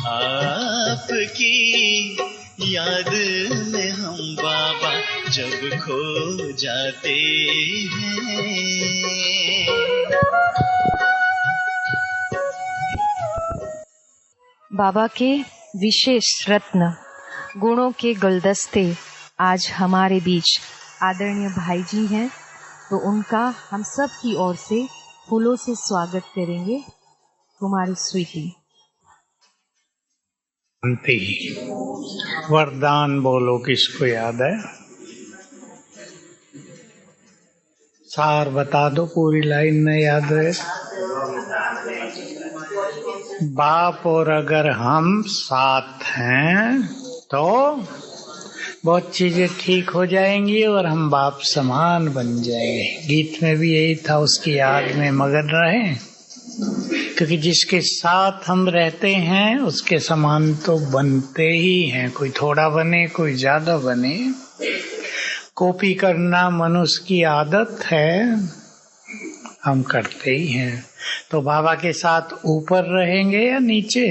आपकी याद में हम बाबा जब खो जाते हैं। बाबा के विशेष रत्न गुणों के गुलदस्ते आज हमारे बीच आदरणीय भाई जी हैं, तो उनका हम सब की ओर से फूलों से स्वागत करेंगे। कुमारी स्वीटी। वरदान बोलो, किसको याद है? सार बता दो, पूरी लाइन में याद रहे। बाप और अगर हम साथ हैं तो बहुत चीजें ठीक हो जाएंगी और हम बाप समान बन जाएंगे। गीत में भी यही था, उसकी याद में मगन रहे, क्योंकि जिसके साथ हम रहते हैं उसके समान तो बनते ही हैं। कोई थोड़ा बने, कोई ज्यादा बने, कॉपी करना मनुष्य की आदत है, हम करते ही हैं। तो बाबा के साथ ऊपर रहेंगे या नीचे?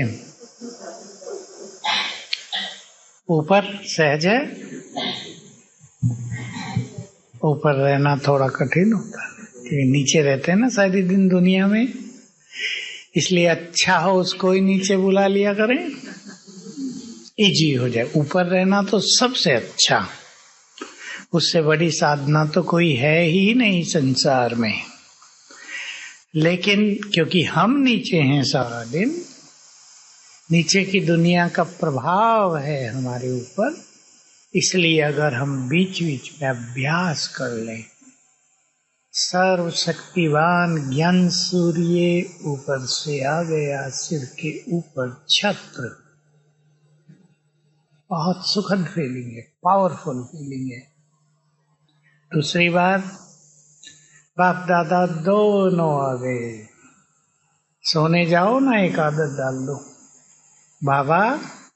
ऊपर सहज है। ऊपर रहना थोड़ा कठिन होता है, क्योंकि नीचे रहते हैं ना सारी दिन दुनिया में, इसलिए अच्छा हो उसको ही नीचे बुला लिया करें, इजी हो जाए। ऊपर रहना तो सबसे अच्छा, उससे बड़ी साधना तो कोई है ही नहीं संसार में। लेकिन क्योंकि हम नीचे हैं सारा दिन, नीचे की दुनिया का प्रभाव है हमारे ऊपर, इसलिए अगर हम बीच बीच में अभ्यास कर लें, सर्वशक्तिवान ज्ञान सूर्य ऊपर से आ गया, सिर के ऊपर छत्र, बहुत सुखद फीलिंग है, पावरफुल फीलिंग है। दूसरी बार बाप दादा दोनों आ गए, सोने जाओ ना, एक आदत डाल दो, बाबा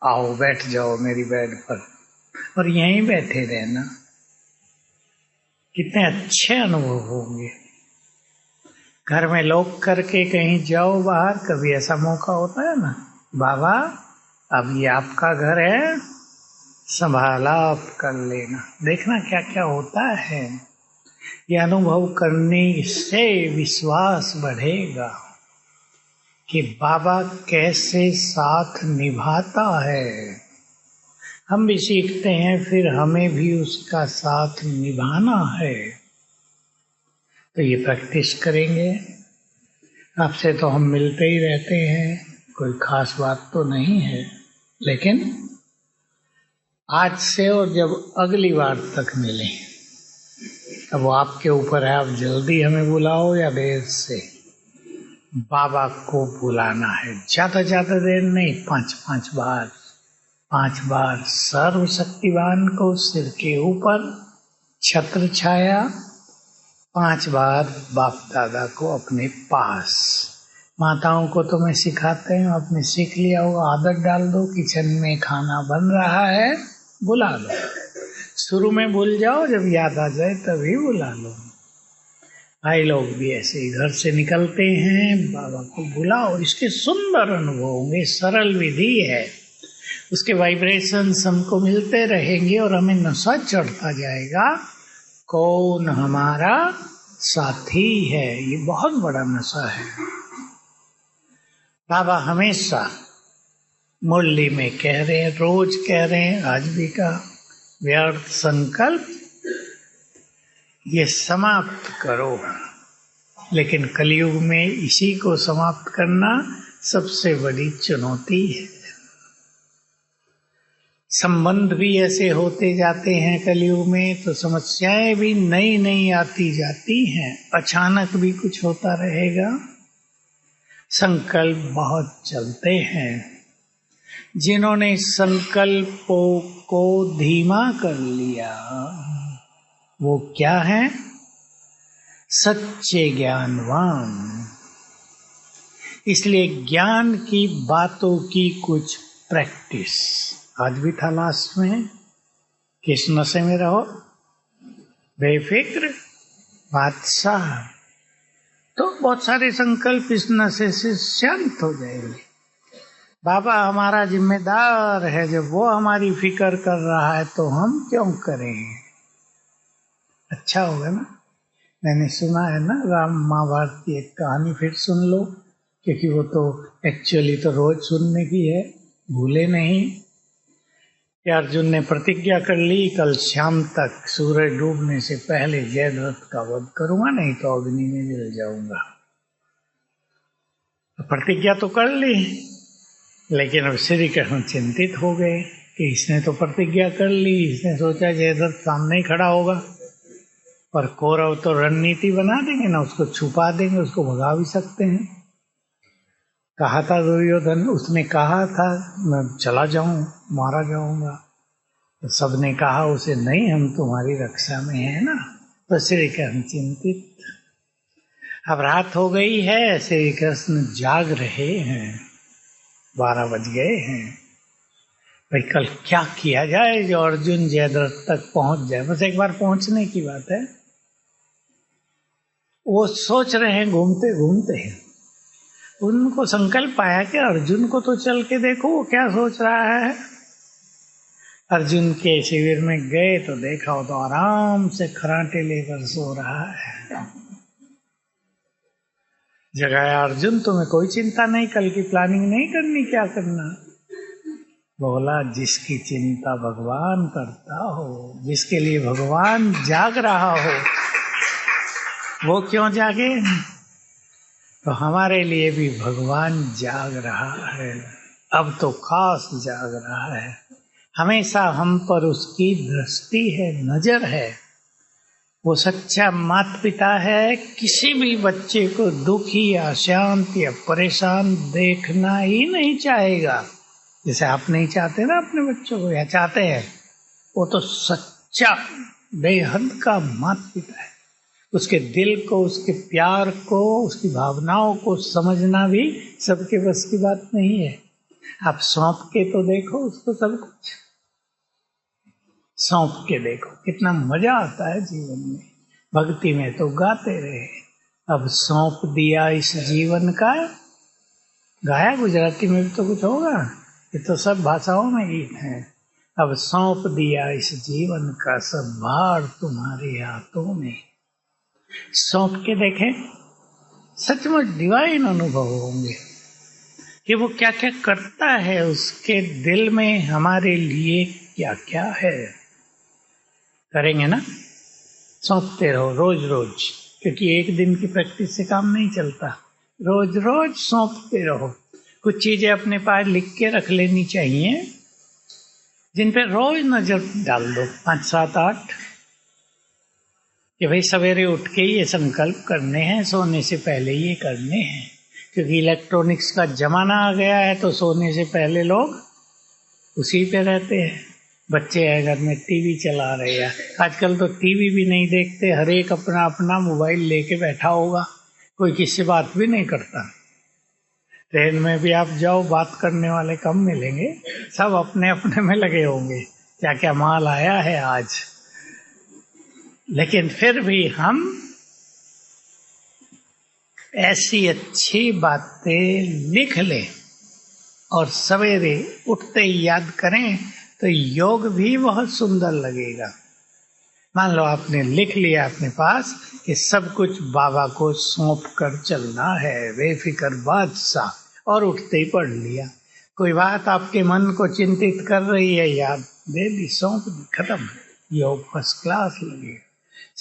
आओ बैठ जाओ मेरी बेड पर और यहीं बैठे रहना। कितने अच्छे अनुभव होंगे। घर में लोग करके कहीं जाओ बाहर, कभी ऐसा मौका होता है ना, बाबा अब ये आपका घर है, संभाला आप कर लेना। देखना क्या क्या होता है। ये अनुभव करने से विश्वास बढ़ेगा कि बाबा कैसे साथ निभाता है। हम भी सीखते हैं, फिर हमें भी उसका साथ निभाना है। तो ये प्रैक्टिस करेंगे। आपसे तो हम मिलते ही रहते हैं, कोई खास बात तो नहीं है, लेकिन आज से और जब अगली बार तक मिलें, अब वो आपके ऊपर है, आप जल्दी हमें बुलाओ या देर से, बाबा को बुलाना है। ज्यादा देर नहीं, 5 बार, 5 बार सर्वशक्तिवान को सिर के ऊपर छत्र छाया, 5 बार बाप दादा को अपने पास। माताओं को तो मैं सिखाते हैं, आपने सीख लिया होगा, आदत डाल दो, किचन में खाना बन रहा है, बुला लो। शुरू में भूल जाओ, जब याद आ जाए तभी बुला लो। भाई लोग भी ऐसे ही घर से निकलते हैं, बाबा को बुलाओ। इसके सुंदर अनुभव होंगे, सरल विधि है, उसके वाइब्रेशंस हमको मिलते रहेंगे और हमें नशा चढ़ता जाएगा, कौन हमारा साथी है। ये बहुत बड़ा नशा है। बाबा हमेशा मुरली में कह रहे हैं, रोज कह रहे हैं, आज भी का व्यर्थ संकल्प ये समाप्त करो। लेकिन कलयुग में इसी को समाप्त करना सबसे बड़ी चुनौती है। संबंध भी ऐसे होते जाते हैं कलयुग में, तो समस्याएं भी नई नई आती जाती हैं, अचानक भी कुछ होता रहेगा। संकल्प बहुत चलते हैं। जिन्होंने संकल्पों को धीमा कर लिया वो क्या है? सच्चे ज्ञानवान। इसलिए ज्ञान की बातों की कुछ प्रैक्टिस आज भी था लास्ट में। किस नशे में रहो? बेफिक्र बादशाह। तो बहुत सारे संकल्प इस नशे से शांत हो जाएंगे। बाबा हमारा जिम्मेदार है, जब वो हमारी फिक्र कर रहा है तो हम क्यों करें? अच्छा होगा ना। मैंने सुना है ना राम महाभारत की एक कहानी, फिर सुन लो, क्योंकि वो तो एक्चुअली तो रोज सुनने की है, भूले नहीं कि अर्जुन ने प्रतिज्ञा कर ली, कल शाम तक सूरज डूबने से पहले जयद्रथ का वध करूंगा, नहीं तो अग्नि में जल जाऊंगा। तो प्रतिज्ञा तो कर ली, लेकिन अब श्री कृष्ण चिंतित हो गए कि इसने तो प्रतिज्ञा कर ली, इसने सोचा जयद्रथ सामने ही खड़ा होगा, पर कौरव तो रणनीति बना देंगे ना, उसको छुपा देंगे, उसको भगा भी सकते हैं। कहा था दुर्योधन, उसने कहा था मैं चला जाऊं, मारा जाऊंगा, तो सबने कहा उसे नहीं, हम तुम्हारी रक्षा में है ना। तो श्री कृष्ण चिंतित। अब रात हो गई है, श्री कृष्ण जाग रहे हैं, 12 बज गए हैं। भाई कल क्या किया जाए जो अर्जुन जयद्रथ तक पहुंच जाए, बस एक बार पहुंचने की बात है। वो सोच रहे हैं घूमते घूमते, उनको संकल्प आया कि अर्जुन को तो चल के देखो वो क्या सोच रहा है। अर्जुन के शिविर में गए तो देखा वो तो आराम से खराटे लेकर सो रहा है। जगाया, अर्जुन तुम्हें कोई चिंता नहीं, कल की प्लानिंग नहीं करनी, क्या करना? बोला जिसकी चिंता भगवान करता हो, जिसके लिए भगवान जाग रहा हो, वो क्यों जागे? तो हमारे लिए भी भगवान जाग रहा है, अब तो खास जाग रहा है। हमेशा हम पर उसकी दृष्टि है, नजर है। वो सच्चा माता पिता है, किसी भी बच्चे को दुखी या शांत या परेशान देखना ही नहीं चाहेगा। जैसे आप नहीं चाहते ना अपने बच्चों को, या चाहते हैं, वो तो सच्चा बेहद का माता पिता है। उसके दिल को, उसके प्यार को, उसकी भावनाओं को समझना भी सबके बस की बात नहीं है। आप सौंप के तो देखो उसको, सब कुछ सौंप के देखो, कितना मजा आता है जीवन में। भक्ति में तो गाते रहे, अब सौंप दिया इस जीवन का, गाया गुजराती में भी तो कुछ होगा, ये तो सब भाषाओं में गीत हैं। अब सौंप दिया इस जीवन का सब भार तुम्हारे हाथों में। सौंप के देखें, सचमुच डिवाइन अनुभव होंगे कि वो क्या क्या करता है, उसके दिल में हमारे लिए क्या क्या है। करेंगे ना? सौंपते रहो रोज रोज, क्योंकि एक दिन की प्रैक्टिस से काम नहीं चलता। रोज रोज सौंपते रहो। कुछ चीजें अपने पास लिख के रख लेनी चाहिए, जिन पे रोज नजर डाल दो, 5, 7, 8, कि भाई सवेरे उठ के ये संकल्प करने हैं, सोने से पहले ये करने हैं। क्योंकि इलेक्ट्रॉनिक्स का जमाना आ गया है, तो सोने से पहले लोग उसी पे रहते हैं। बच्चे हैं घर में, टीवी चला रहे हैं। आजकल तो टीवी भी नहीं देखते, हर एक अपना अपना मोबाइल लेके बैठा होगा, कोई किसी बात भी नहीं करता। ट्रेन में भी आप जाओ, बात करने वाले कम मिलेंगे, सब अपने अपने में लगे होंगे, क्या क्या माल आया है आज। लेकिन फिर भी हम ऐसी अच्छी बातें लिख लें और सवेरे उठते ही याद करें, तो योग भी बहुत सुंदर लगेगा। मान लो आपने लिख लिया अपने पास कि सब कुछ बाबा को सौंप कर चलना है, बेफिक्र बादशाह, और उठते ही पढ़ लिया। कोई बात आपके मन को चिंतित कर रही है, याद दे दी, सौंप दी, खत्म, योग फर्स्ट क्लास लगेगा।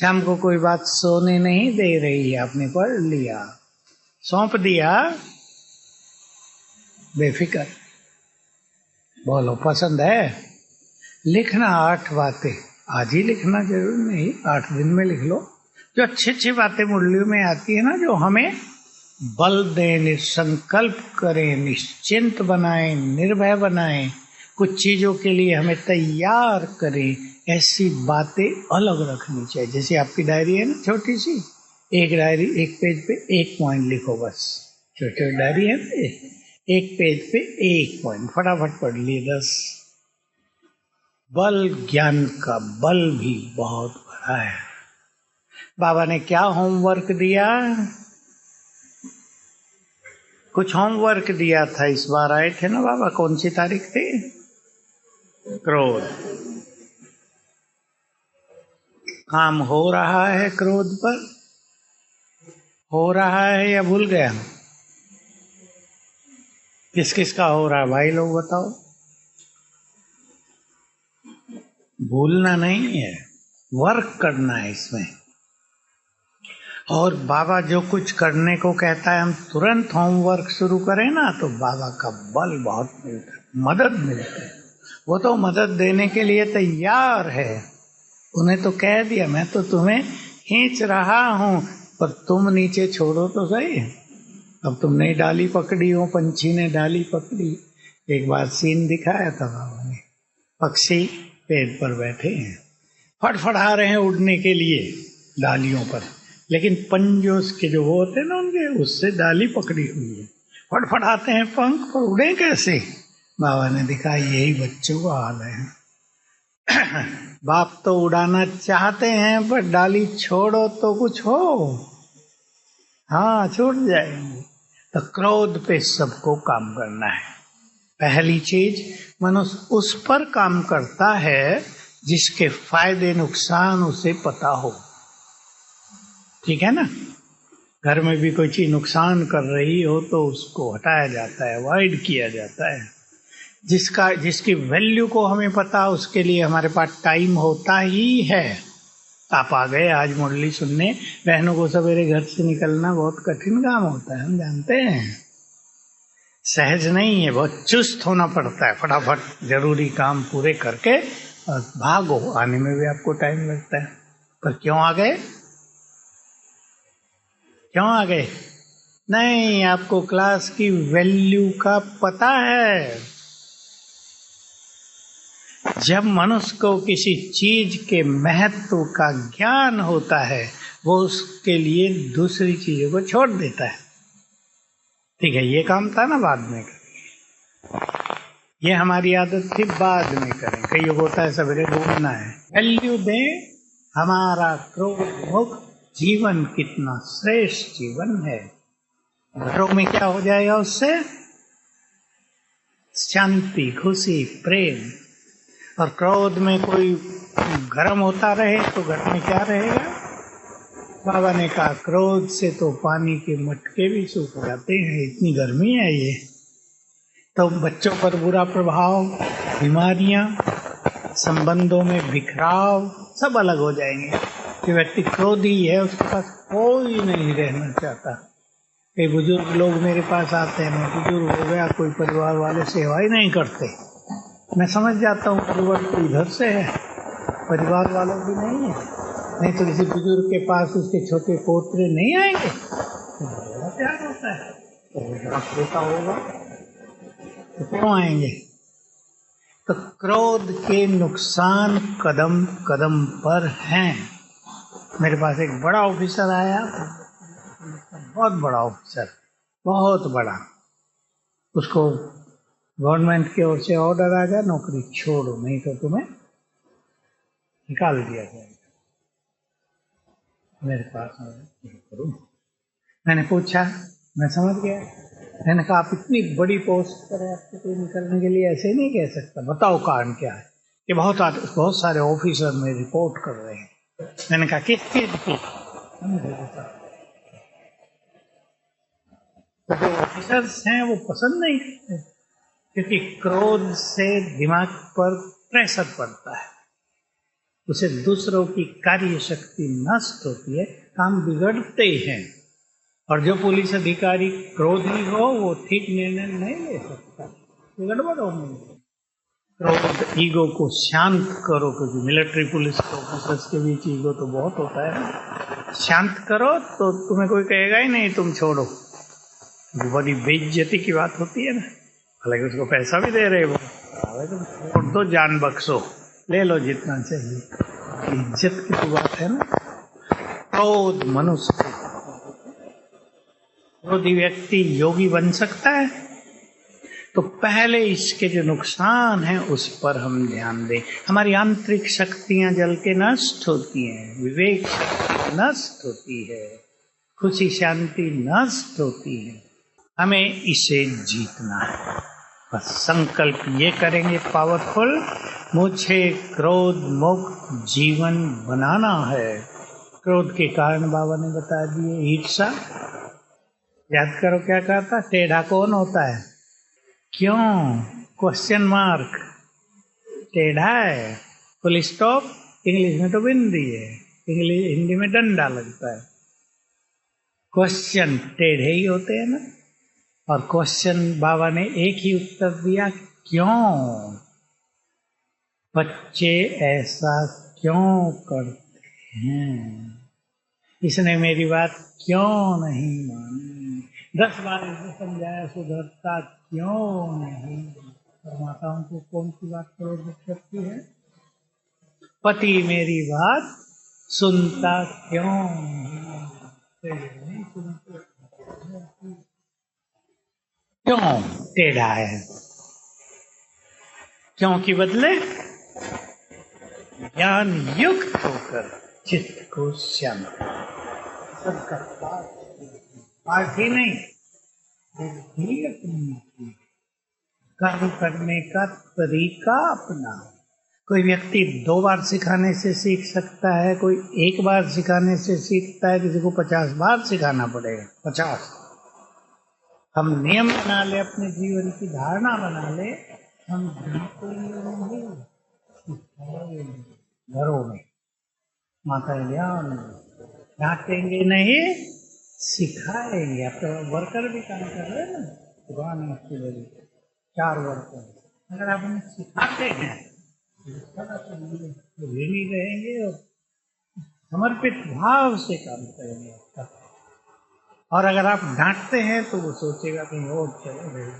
शाम को कोई बात सोने नहीं दे रही है, आपने पढ़ लिया, सौंप दिया, बेफिक्र। बोलो पसंद है? लिखना 8 बातें, आज ही लिखना जरूर नहीं, 8 दिन में लिख लो। जो अच्छी अच्छी बातें मुरलियों में आती है ना, जो हमें बल दें, संकल्प करें, निश्चिंत बनाएं, निर्भय बनाएं, कुछ चीजों के लिए हमें तैयार करें, ऐसी बातें अलग रखनी चाहिए। जैसे आपकी डायरी है ना छोटी सी, एक डायरी, एक पेज पे 1 पॉइंट लिखो बस। छोटी डायरी है ना, एक पेज पे 1 पॉइंट, फटाफट पढ़ लिए 10। बल, ज्ञान का बल भी बहुत बड़ा है। बाबा ने क्या होमवर्क दिया? कुछ होमवर्क दिया था, इस बार आए थे ना बाबा, कौन सी तारीख थी? क्रोध। काम हो रहा है क्रोध पर? हो रहा है या भूल गया? किस किस का हो रहा है भाई लोग बताओ? भूलना नहीं है, वर्क करना है इसमें। और बाबा जो कुछ करने को कहता है हम तुरंत होमवर्क शुरू करें ना तो बाबा का बल बहुत मिलता है, मदद मिलती है। वो तो मदद देने के लिए तैयार है। उन्हें तो कह दिया मैं तो तुम्हें खींच रहा हूं, पर तुम नीचे छोड़ो तो सही। अब तुमने डाली पकड़ी हो, पंछी ने डाली पकड़ी। एक बार सीन दिखाया था बाबा ने, पक्षी पेड़ पर बैठे हैं, फड़फड़ा रहे हैं उड़ने के लिए डालियों पर, लेकिन पंजों के जो वो होते हैं ना उनके, उससे डाली पकड़ी हुई है। फड़फड़ाते हैं पंख, पर उड़े कैसे? बाबा ने दिखाया यही बच्चों का हाल है। बाप तो उड़ाना चाहते हैं, पर डाली छोड़ो तो कुछ हो, हाँ छूट जाएंगे। तो क्रोध पे सबको काम करना है। पहली चीज, मनुष्य उस पर काम करता है जिसके फायदे नुकसान उसे पता हो। ठीक है ना? घर में भी कोई चीज नुकसान कर रही हो तो उसको हटाया जाता है, अवॉइड किया जाता है। जिसकी वैल्यू को हमें पता, उसके लिए हमारे पास टाइम होता ही है। आप आ गए आज मुरली सुनने, बहनों को सवेरे घर से निकलना बहुत कठिन काम होता है, हम जानते हैं, सहज नहीं है, बहुत चुस्त होना पड़ता है। फटाफट जरूरी काम पूरे करके और भागो, आने में भी आपको टाइम लगता है। पर क्यों आ गए? क्यों आ गए? नहीं, आपको क्लास की वैल्यू का पता है। जब मनुष्य को किसी चीज के महत्व का ज्ञान होता है, वो उसके लिए दूसरी चीजों को छोड़ देता है। ठीक है, ये काम था ना, बाद में करेंगे। ये हमारी आदत थी, बाद में करें। कई लोग होता है सवेरे ढूंढना है, वैल्यू दें। हमारा क्रोध मुक्त जीवन कितना श्रेष्ठ जीवन है। घरों में क्या हो जाएगा उससे? शांति, खुशी, प्रेम। और क्रोध में कोई गर्म होता रहे तो घर में क्या रहेगा? बाबा ने कहा क्रोध से तो पानी के मटके भी सूख जाते हैं, इतनी गर्मी है ये। तो बच्चों पर बुरा प्रभाव, बीमारियां, संबंधों में बिखराव सब अलग हो जाएंगे। कि व्यक्ति क्रोधी है, उसके पास कोई नहीं रहना चाहता। कई बुजुर्ग लोग मेरे पास आते हैं, मैं बुजुर्ग हो गया, कोई परिवार वाले सेवा ही नहीं करते। मैं समझ जाता हूँ परिवार तो इधर से है, परिवार वालों की नहीं है। नहीं तो किसी बुजुर्ग के पास उसके छोटे पोतरे नहीं आएंगे तो बड़ा प्यार होता है, तो छोटा होगा तो क्यों आएंगे? तो क्रोध के नुकसान कदम कदम पर हैं। मेरे पास एक बड़ा ऑफिसर आया, बहुत बड़ा ऑफिसर, बहुत बड़ा। उसको गवर्नमेंट की ओर से ऑर्डर आ गया, नौकरी छोड़ो नहीं तो तुम्हें निकाल दिया जाएगा। मेरे पास करूँ? मैंने पूछा, मैं समझ गया। मैंने कहा आप इतनी बड़ी पोस्ट पर है, आपको कोई निकलने के लिए ऐसे ही नहीं कह सकता, बताओ कारण क्या है? कि बहुत सारे ऑफिसर में रिपोर्ट कर रहे हैं। मैंने कहा किस चीज की? तो जो ऑफिसर्स हैं वो पसंद नहीं करते, क्योंकि क्रोध से दिमाग पर प्रेशर पड़ता है, उसे दूसरों की कार्य शक्ति नष्ट होती है, काम बिगड़ते हैं। और जो पुलिस अधिकारी क्रोधी हो वो ठीक निर्णय नहीं ले सकता, गड़बड़ होने लगती। क्रोध, ईगो को शांत करो, क्योंकि मिलिट्री पुलिस ऑफिसर्स के बीच ईगो तो बहुत होता है। शांत करो तो तुम्हें कोई कहेगा ही नहीं तुम छोड़ो, बड़ी बेइज्जती की बात होती है ना। हालांकि उसको पैसा भी दे रहे वो, तो छोड़ दो, जान बख्शो, ले लो जितना चाहिए, इज्जत की तो बात है ना। क्रोध मनुष्य, क्रोधी व्यक्ति योगी बन सकता है, तो पहले इसके जो नुकसान है उस पर हम ध्यान दें। हमारी आंतरिक शक्तियां जल के नष्ट होती हैं, विवेक शक्ति नष्ट होती है, खुशी शांति नष्ट होती है। हमें इसे जीतना है। बस संकल्प ये करेंगे पावरफुल, मुझे क्रोध मुक्त जीवन बनाना है। क्रोध के कारण बाबा ने बता दिए, ईर्षा। याद करो क्या कहा था, टेढ़ा कौन होता है? क्यों? Question mark. टेढ़ा है, फुल स्टॉप इंग्लिश में तो बिंदी है, इंग्लिश हिंदी में डंडा लगता है। क्वेश्चन टेढ़े ही होते हैं ना। और क्वेश्चन बाबा ने एक ही उत्तर दिया, क्यों? बच्चे ऐसा क्यों करते हैं? इसने मेरी बात क्यों नहीं मानी? 10 बार इसे समझाया, सुधरता क्यों नहीं? और माताओं को कौन सी बात प्रवृत्त करती है? पति मेरी बात सुनता क्यों नहीं सुनते? क्यों टेढ़ा है? क्यों की बदले ज्ञान युक्त होकर चित्त को शांत। सबका पार्टी नहीं, अपनी कर्म करने का तरीका अपना। कोई व्यक्ति 2 बार सिखाने से सीख सकता है, कोई 1 बार सिखाने से सीखता है, किसी को 50 बार सिखाना पड़ेगा। 50। हम नियम बना ले, अपने जीवन की धारणा बना ले, हम घरों में माता ध्यान डांटेंगे नहीं, सिखाएंगे। अब तो वर्कर भी काम कर रहे हैं ना, दुकान है आपकी बड़ी, 4 वर्कर। अगर आप उन्हें सिखाते हैं तो वे नहीं रहेंगे और समर्पित भाव से काम करेंगे आपका। और अगर आप डांटते हैं तो वो सोचेगा कहीं और चले गए।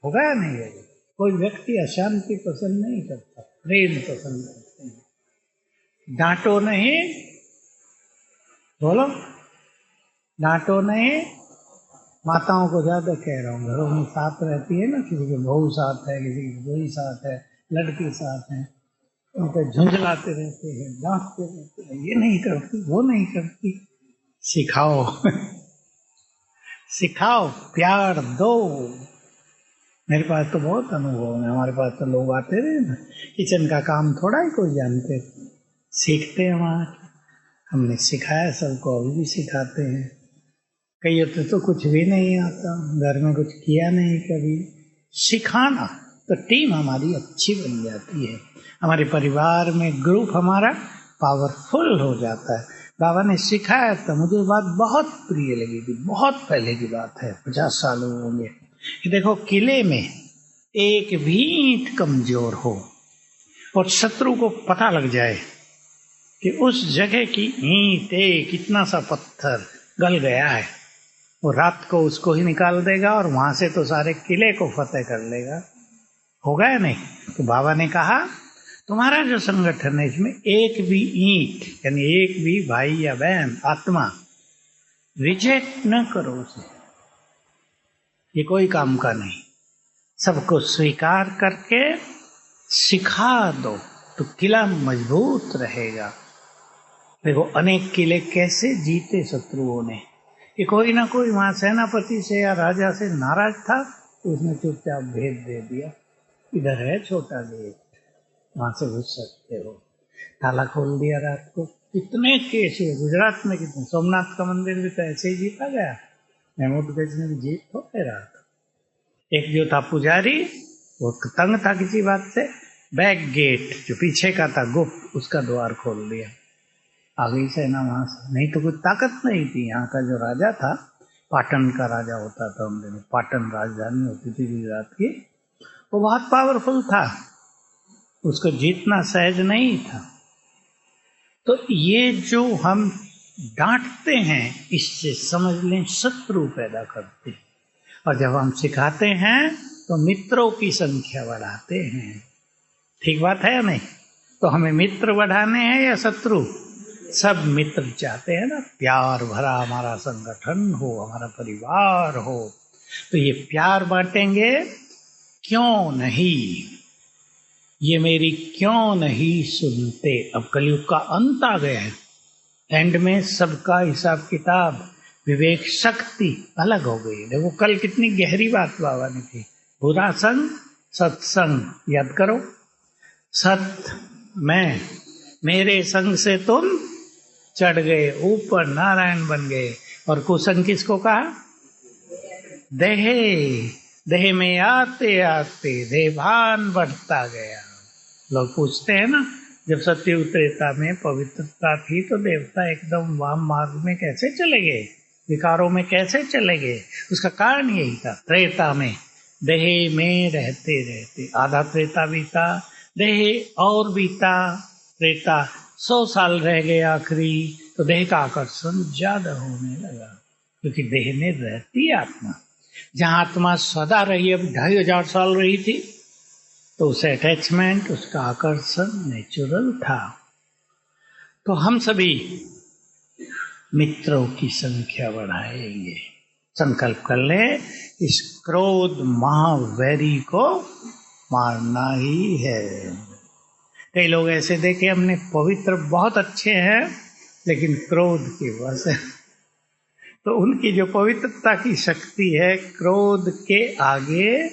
होगा या नहीं होगा? कोई व्यक्ति अशांति पसंद नहीं करता, प्रेम पसंद करते हैं। डांटो नहीं, बोलो डांटो नहीं। माताओं को ज्यादा कह रहा हूँ, घरों में साथ रहती है ना, किसी के बहू साथ है, किसी की बहू साथ है, लड़की साथ है, उनको झुंझलाते रहते हैं, डांटते रहते हैं, ये नहीं करती, वो नहीं करती। सिखाओ सिखाओ, प्यार दो। मेरे पास तो बहुत अनुभव है, हमारे पास तो लोग आते रहे ना, किचन का काम थोड़ा ही कोई जानते, सीखते हैं वहाँ। हमने सिखाया सबको, अभी भी सिखाते हैं। कई होते तो कुछ भी नहीं आता, घर में कुछ किया नहीं कभी। सिखाना तो टीम हमारी अच्छी बन जाती है, हमारे परिवार में ग्रुप हमारा पावरफुल हो जाता है। बाबा ने सिखाया था, मुझे बात बहुत प्रिय लगी थी, बहुत पहले की बात है, 50 साल होंगे। देखो, किले में एक भी ईंट कमजोर हो और शत्रु को पता लग जाए कि उस जगह की ईंट, एक इतना सा पत्थर गल गया है, वो रात को उसको ही निकाल देगा और वहां से तो सारे किले को फतेह कर लेगा। होगा या नहीं? तो बाबा ने कहा, तुम्हारा जो संगठन है इसमें एक भी ईंट, यानी एक भी भाई या बहन, आत्मा रिजेक्ट न करो उसे, ये कोई काम का नहीं। सबको स्वीकार करके सिखा दो तो किला मजबूत रहेगा। देखो, अनेक किले कैसे जीते शत्रुओं ने, कि कोई ना कोई वहां सेनापति से या राजा से नाराज था तो उसने चुपचाप भेद दे दिया, इधर है छोटा गेट, वहां से घुस सकते हो। ताला खोल दिया रात को। कितने केस हुए गुजरात में, कितने। सोमनाथ का मंदिर भी तो ऐसे ही जीता गया, महमूदगंज में भी जीत हो रहा था। एक जो था पुजारी, वो तंग था किसी बात से, बैक गेट जो पीछे का था गुप्त, उसका द्वार खोल दिया, आ गई सेना वहां से। नहीं तो कोई ताकत नहीं थी। यहाँ का जो राजा था, पाटन का राजा होता था उन दिनों, पाटन राजधानी होती थी गुजरात की, वो बहुत पावरफुल था, उसको जीतना सहज नहीं था। तो ये जो हम डांटते हैं, इससे समझ लें शत्रु पैदा करते हैं। और जब हम सिखाते हैं तो मित्रों की संख्या बढ़ाते हैं। ठीक बात है या नहीं? तो हमें मित्र बढ़ाने हैं या शत्रु? सब मित्र चाहते हैं ना, प्यार भरा हमारा संगठन हो, हमारा परिवार हो। तो ये प्यार बांटेंगे, क्यों नहीं, ये मेरी क्यों नहीं सुनते। अब कलयुग का अंत आ गया है, एंड में सबका हिसाब किताब विवेक शक्ति अलग हो गई। देखो कल कितनी गहरी बात बाबा ने की। बुरा संग सत्संग याद करो। सत मैं, मेरे संग से तुम चढ़ गए ऊपर, नारायण बन गए। और कुसंग किसको कहा? देहे, देह में आते आते देहभान बढ़ता गया। लोग पूछते हैं ना, जब सत्ययुग त्रेता में पवित्रता थी तो देवता एकदम वाम मार्ग में कैसे चले गए, विकारों में कैसे चले गए? उसका कारण यही था, त्रेता में देह में रहते रहते आधा त्रेता बीता, देह और बीता त्रेता, 100 साल रह गए आखिरी, तो देह का आकर्षण ज्यादा होने लगा, क्योंकि देह में रहती आत्मा। जहां आत्मा सदा रही, अब 2500 साल रही थी, तो उसे अटैचमेंट, उसका आकर्षण नेचुरल था। तो हम सभी मित्रों की संख्या बढ़ाएंगे। संकल्प कर ले, इस क्रोध महावैरी को मारना ही है। कई लोग ऐसे देखे, हमने पवित्र बहुत अच्छे हैं लेकिन क्रोध की वजह से, तो उनकी जो पवित्रता की शक्ति है क्रोध के आगे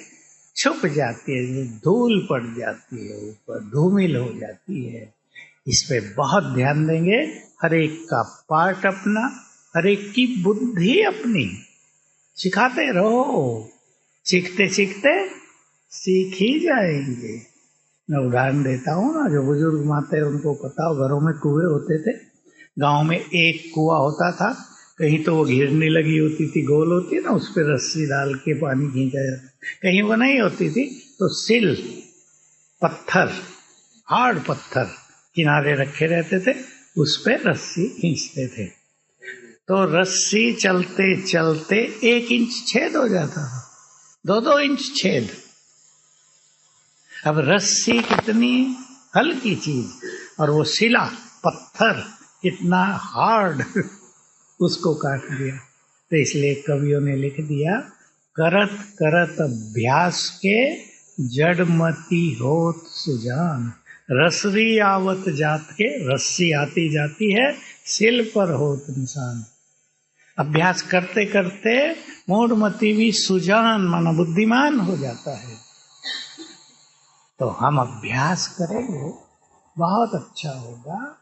छुप जाती है, धूल पड़ जाती है, ऊपर धूमिल हो जाती है। इस पे बहुत ध्यान देंगे। हर एक का पार्ट अपना, हर एक की बुद्धि अपनी, सिखाते रहो, सीखते सीखते सीख ही जाएंगे। मैं उदाहरण देता हूँ ना, जो बुजुर्ग माते उनको पता हो, घरों में कुएं होते थे। गांव में एक कुआं होता था, कहीं तो वो घिरनी लगी होती थी, गोल होती है ना, उस पर रस्सी डाल के पानी खींचा जाता, कहीं वो नहीं होती थी तो सिल पत्थर, हार्ड पत्थर किनारे रखे रहते थे, उस पर रस्सी खींचते थे। तो रस्सी चलते चलते 1 इंच छेद हो जाता था, 2-2 इंच छेद। अब रस्सी कितनी हल्की चीज और वो सिला पत्थर कितना हार्ड, उसको काट दिया। तो इसलिए कवियों ने लिख दिया, करत करत अभ्यास के जड़मती होत सुजान, रसरी आवत जात के, रस्सी आती जाती है, सिल पर होत निशान। अभ्यास करते करते मूढ़मती भी सुजान माना बुद्धिमान हो जाता है। तो हम अभ्यास करेंगे, बहुत अच्छा होगा।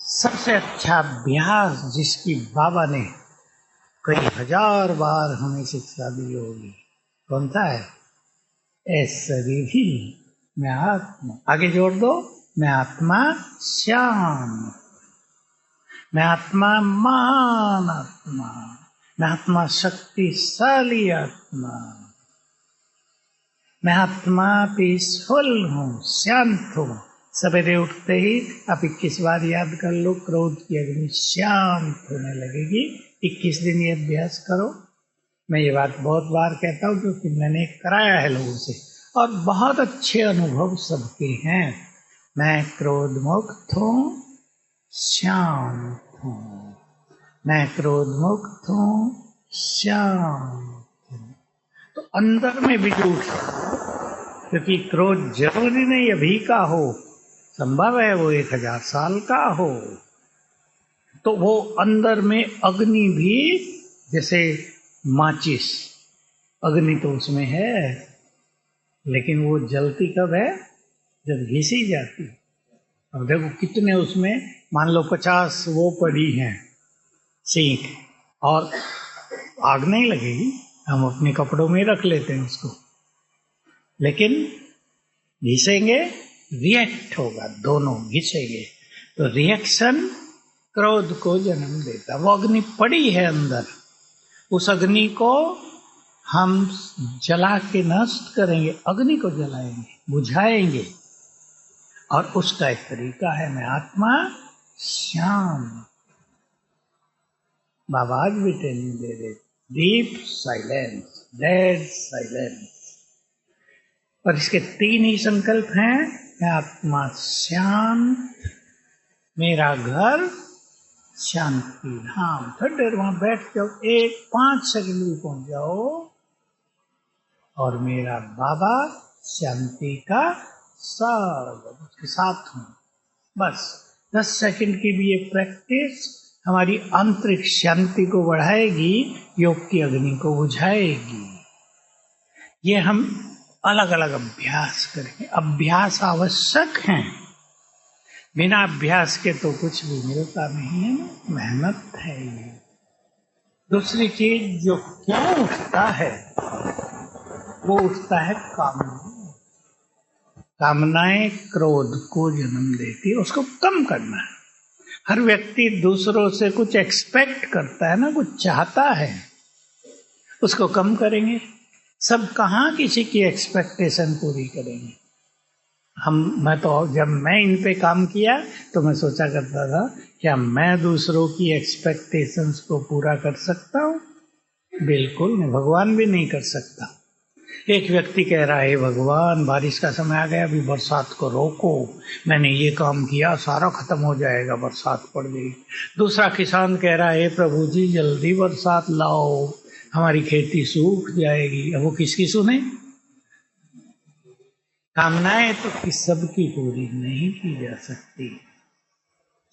सबसे अच्छा अभ्यास जिसकी बाबा ने कई 1000 बार हमें शिक्षा दी होगी, कौन सा है? ऐसा भी मैं आत्मा, आगे जोड़ दो, मैं आत्मा श्याम, मैं आत्मा महान आत्मा, मैं आत्मा शक्तिशाली आत्मा, मैं आत्मा पीसफुल हूँ, शांत हूँ। सवेरे उठते ही आप 21 बार याद कर लो, क्रोध की अग्नि शांत होने लगेगी। 21 दिन ये अभ्यास करो। मैं ये बात बहुत बार कहता हूँ क्योंकि मैंने कराया है लोगों से, और बहुत अच्छे अनुभव सबके हैं। मैं क्रोध मुक्त हूँ, शांत हूँ, मैं क्रोध मुक्त हूँ, शांत हूँ। तो अंदर में भी जुट, क्योंकि क्रोध जरूरी नहीं अभी का हो, संभव है वो 1000 साल का हो। तो वो अंदर में अग्नि भी, जैसे माचिस, अग्नि तो उसमें है, लेकिन वो जलती कब है? जब घिसी जाती। अब देखो कितने उसमें, मान लो 50 वो पड़ी हैं सीख, और आग नहीं लगेगी, हम अपने कपड़ों में रख लेते हैं उसको, लेकिन घिसेंगे, रिएक्ट होगा, दोनों घिसेंगे, तो रिएक्शन क्रोध को जन्म देता। वो अग्नि पड़ी है अंदर, उस अग्नि को हम जला के नष्ट करेंगे, अग्नि को जलाएंगे, बुझाएंगे। और उसका एक तरीका है, मैं आत्मा श्याम। बाबा आज भी ट्रेनिंग दे रहे, डीप साइलेंस, डेड साइलेंस। और इसके 3 ही संकल्प हैं, मैं आत्मा शांत, मेरा घर शांति धाम। थोड़ी देर वहां बैठ जाओ, 5 सेकंड भी पहुंच जाओ, और मेरा बाबा शांति का सागर, उसके साथ हूं। बस 10 सेकंड की भी ये प्रैक्टिस हमारी आंतरिक शांति को बढ़ाएगी, योग की अग्नि को बुझाएगी। ये हम अलग अलग अभ्यास करेंगे। अभ्यास आवश्यक है, बिना अभ्यास के तो कुछ भी मिलता नहीं है ना, मेहनत है ये। दूसरी चीज जो क्या उठता है, वो उठता है कामना। कामनाएं क्रोध को जन्म देती है, उसको कम करना है। हर व्यक्ति दूसरों से कुछ एक्सपेक्ट करता है ना, कुछ चाहता है, उसको कम करेंगे। सब कहाँ किसी की एक्सपेक्टेशन पूरी करेंगे। मैं तो जब मैं इन पे काम किया तो मैं सोचा करता था, क्या मैं दूसरों की एक्सपेक्टेशंस को पूरा कर सकता हूँ? बिल्कुल नहीं, भगवान भी नहीं कर सकता। एक व्यक्ति कह रहा है, भगवान बारिश का समय आ गया, अभी बरसात को रोको, मैंने ये काम किया, सारा खत्म हो जाएगा, बरसात पड़ गई। दूसरा किसान कह रहा है, प्रभु जी जल्दी बरसात लाओ, हमारी खेती सूख जाएगी। अब वो किसकी सुने? कामनाएं तो सबकी पूरी नहीं की जा सकती।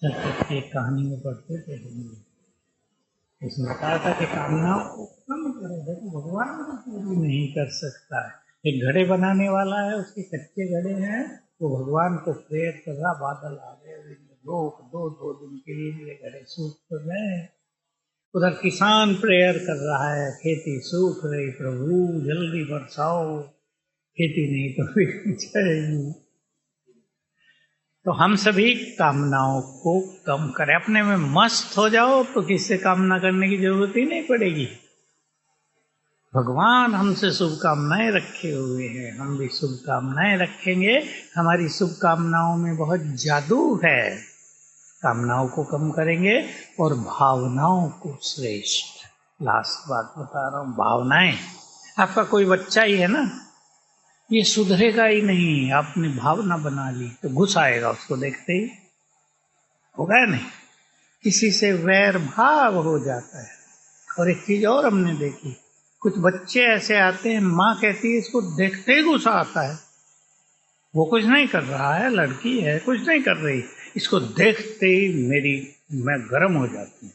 चल एक कहानी में पढ़ते थे, उसमें बताया था कि कामनाओं को कम करो, देखो भगवान भी पूरी नहीं कर सकता है। एक घड़े बनाने वाला है, उसके कच्चे घड़े हैं, वो भगवान को प्रेयर कर रहा, बादल आ गए, दो दिन के लिए ये घड़े सूख तो गए। उधर किसान प्रेयर कर रहा है, खेती सूख रही, प्रभु जल्दी बरसाओ, खेती नहीं तो फिर जाएगी। तो हम सभी कामनाओं को कम करें, अपने में मस्त हो जाओ तो किससे कामना करने की जरूरत ही नहीं पड़ेगी। भगवान हमसे शुभकामनाएं रखे हुए हैं, हम भी शुभकामनाएं रखेंगे। हमारी शुभकामनाओं में बहुत जादू है। कामनाओं को कम करेंगे और भावनाओं को श्रेष्ठ। लास्ट बात बता रहा हूं, भावनाएं। आपका कोई बच्चा ही है ना, ये सुधरेगा ही नहीं, आपने भावना बना ली तो घुस आएगा उसको देखते ही, होगा नहीं? किसी से वैर भाव हो जाता है। और एक चीज और हमने देखी, कुछ बच्चे ऐसे आते हैं, माँ कहती है इसको देखते ही गुस्सा आता है, वो कुछ नहीं कर रहा है, लड़की है कुछ नहीं कर रही, इसको देखते ही मैं गर्म हो जाती हूँ।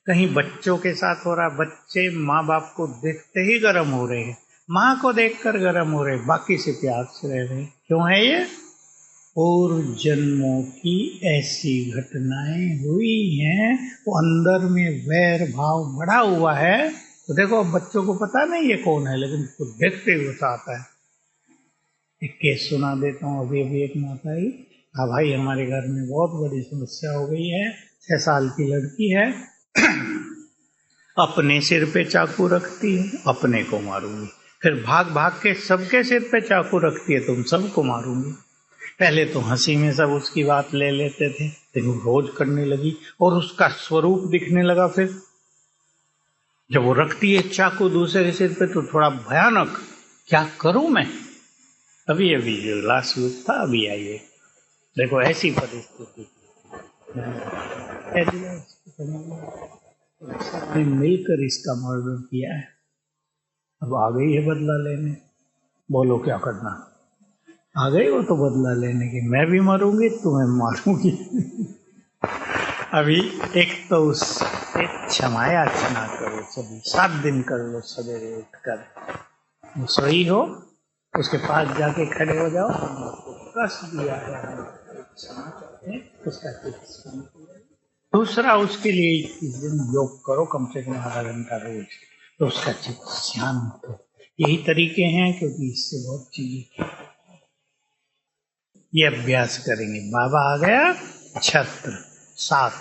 कहीं बच्चों के साथ हो रहा, बच्चे माँ बाप को देखते ही गर्म हो रहे हैं, माँ को देखकर गर्म हो रहे, बाकी से प्यार से रह रहे। क्यों है ये? पूर्व जन्मों की ऐसी घटनाएं हुई हैं, वो अंदर में वैर भाव बढ़ा हुआ है। तो देखो बच्चों को पता नहीं ये कौन है, लेकिन उसको देखते हुए गुस्सा आता है। एक केस सुना देता हूँ। अभी एक माता आई, हाँ भाई हमारे घर में बहुत बड़ी समस्या हो गई है, 6 साल की लड़की है, अपने सिर पे चाकू रखती है, अपने को मारूंगी, फिर भाग भाग के सबके सिर पे चाकू रखती है, तुम सबको मारूंगी। पहले तो हंसी में सब उसकी बात ले लेते थे, लेकिन रोज करने लगी और उसका स्वरूप दिखने लगा। फिर जब वो रखती है चाकू दूसरे सिर पे तो थोड़ा भयानक, क्या करूं मैं? अभी जो लास्ट वीक था, अभी आई है, देखो ऐसी परिस्थिति ने मिलकर इसका मर्डर किया है। अब आ गई है बदला लेने, बोलो क्या करना? आ गई वो तो बदला लेने की, मैं भी मरूंगी तुम्हें मारूंगी। अभी एक तो उससे क्षमा याचना करो, सभी 7 दिन कर लो, सवेरे उठकर वो सोई हो उसके पास जाके खड़े हो जाओ, आपको कष्ट दिया है क्षमा चाहते हैं, उसका दूसरा उसके लिए इस दिन योग करो, कम से कम आधा घंटा रोज, तो उसका चित्त शांत हो। यही तरीके हैं, क्योंकि इससे बहुत चीजें ये अभ्यास करेंगे। बाबा आ गया, छत्र 7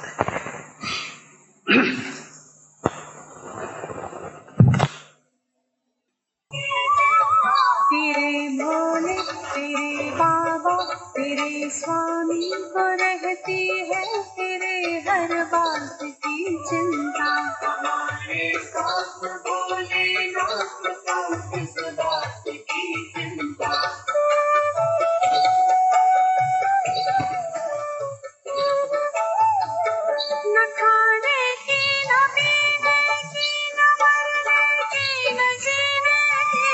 तेरे भोले तेरे बाबा तेरे स्वामी को रहती है तेरे हर बात की चिंता। हमारे साथ भोलेनाथ को किस बात की चिंता। न खाने की न पीने की न मरने की न जीने की,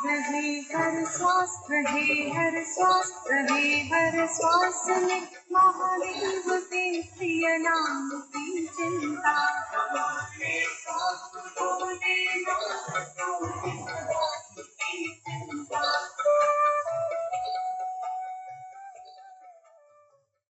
रहे हर श्वास रहे, हर श्वास रहे, हर श्वास में महादेव के प्रिय नाम की चिंता। हमारे साथ भोलेनाथ